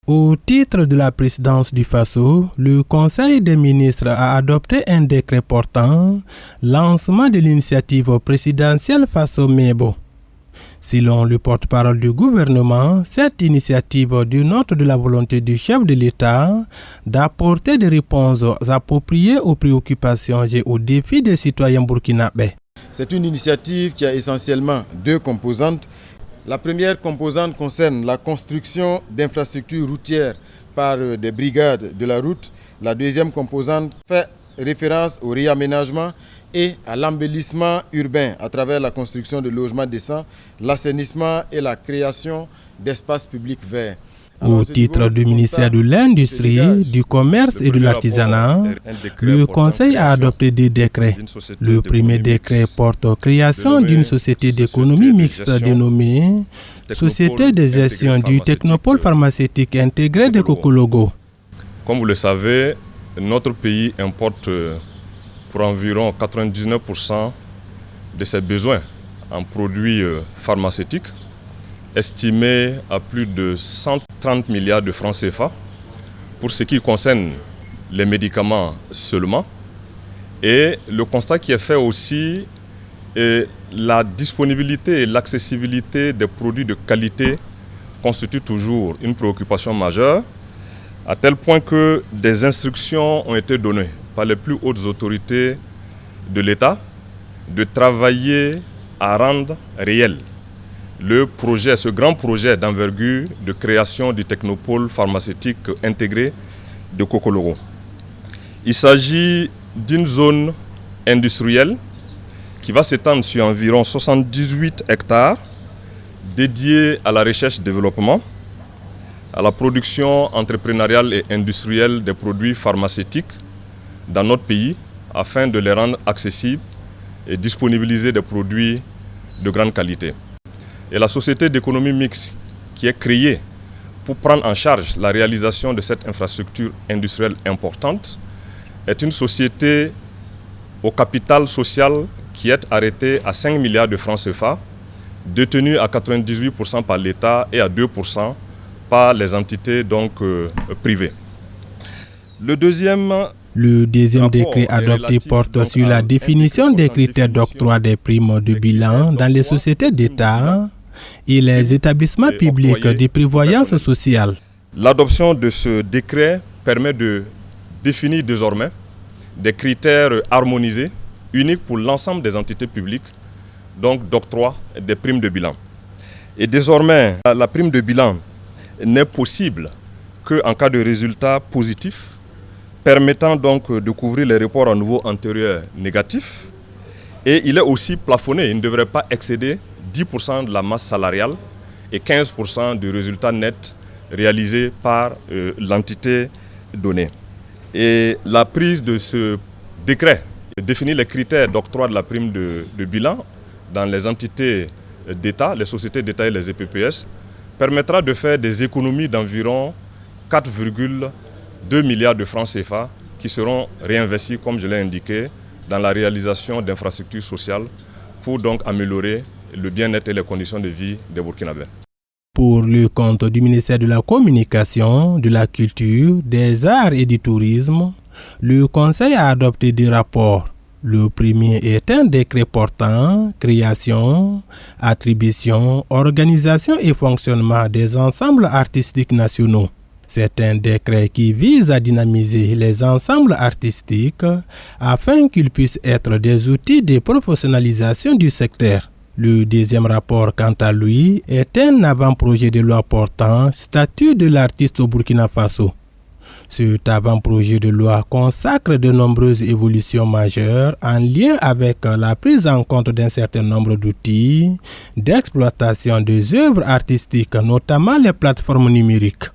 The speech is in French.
Au titre de la présidence du Faso, le Conseil des ministres a adopté un décret portant lancement de l'initiative présidentielle Faso-Mebo. Selon le porte-parole du gouvernement, cette initiative dénote de la volonté du chef de l'État d'apporter des réponses appropriées aux préoccupations et aux défis des citoyens burkinabés. C'est une initiative qui a essentiellement deux composantes. La première composante concerne la construction d'infrastructures routières par des brigades de la route. La deuxième composante fait référence au réaménagement et à l'embellissement urbain à travers la construction de logements décents, l'assainissement et la création d'espaces publics verts. Au titre du ministère de l'Industrie, du Commerce et de l'Artisanat, le Conseil a adopté deux décrets. Le premier décret porte création d'une société d'économie mixte dénommée Société de gestion du technopôle pharmaceutique intégré de Kokologo. Comme vous le savez, notre pays importe pour environ 99% de ses besoins en produits pharmaceutiques, estimés à plus de 130 milliards de francs CFA pour ce qui concerne les médicaments seulement. Et le constat qui est fait aussi est la disponibilité et l'accessibilité des produits de qualité constitue toujours une préoccupation majeure, à tel point que des instructions ont été données par les plus hautes autorités de l'État de travailler à rendre réel le projet, ce grand projet d'envergure de création du technopôle pharmaceutique intégré de Kokologo. Il s'agit d'une zone industrielle qui va s'étendre sur environ 78 hectares dédiée à la recherche et développement, à la production entrepreneuriale et industrielle des produits pharmaceutiques dans notre pays afin de les rendre accessibles et disponibiliser des produits de grande qualité. Et la société d'économie mixte qui est créée pour prendre en charge la réalisation de cette infrastructure industrielle importante est une société au capital social qui est arrêtée à 5 milliards de francs CFA, détenue à 98% par l'État et à 2% par les entités privées. Le deuxième décret adopté porte sur la définition des critères d'octroi des primes de bilan dans les sociétés d'État et les établissements publics de prévoyance sociale. L'adoption de ce décret permet de définir désormais des critères harmonisés, uniques pour l'ensemble des entités publiques, donc d'octroi des primes de bilan. Et désormais, la prime de bilan n'est possible qu'en cas de résultats positifs, permettant donc de couvrir les reports à nouveau antérieurs négatifs. Et il est aussi plafonné, il ne devrait pas excéder 10% de la masse salariale et 15% du résultat net réalisé par l'entité donnée. Et la prise de ce décret définit les critères d'octroi de la prime de bilan dans les entités d'État, les sociétés d'État et les EPPS, permettra de faire des économies d'environ 4,2 milliards de francs CFA qui seront réinvestis, comme je l'ai indiqué, dans la réalisation d'infrastructures sociales pour donc améliorer le bien-être et les conditions de vie des Burkinabés. Pour le compte du ministère de la Communication, de la Culture, des Arts et du Tourisme, le Conseil a adopté des rapports. Le premier est un décret portant création, attribution, organisation et fonctionnement des ensembles artistiques nationaux. C'est un décret qui vise à dynamiser les ensembles artistiques afin qu'ils puissent être des outils de professionnalisation du secteur. Le deuxième rapport, quant à lui, est un avant-projet de loi portant statut de l'artiste au Burkina Faso. Cet avant-projet de loi consacre de nombreuses évolutions majeures en lien avec la prise en compte d'un certain nombre d'outils d'exploitation des œuvres artistiques, notamment les plateformes numériques.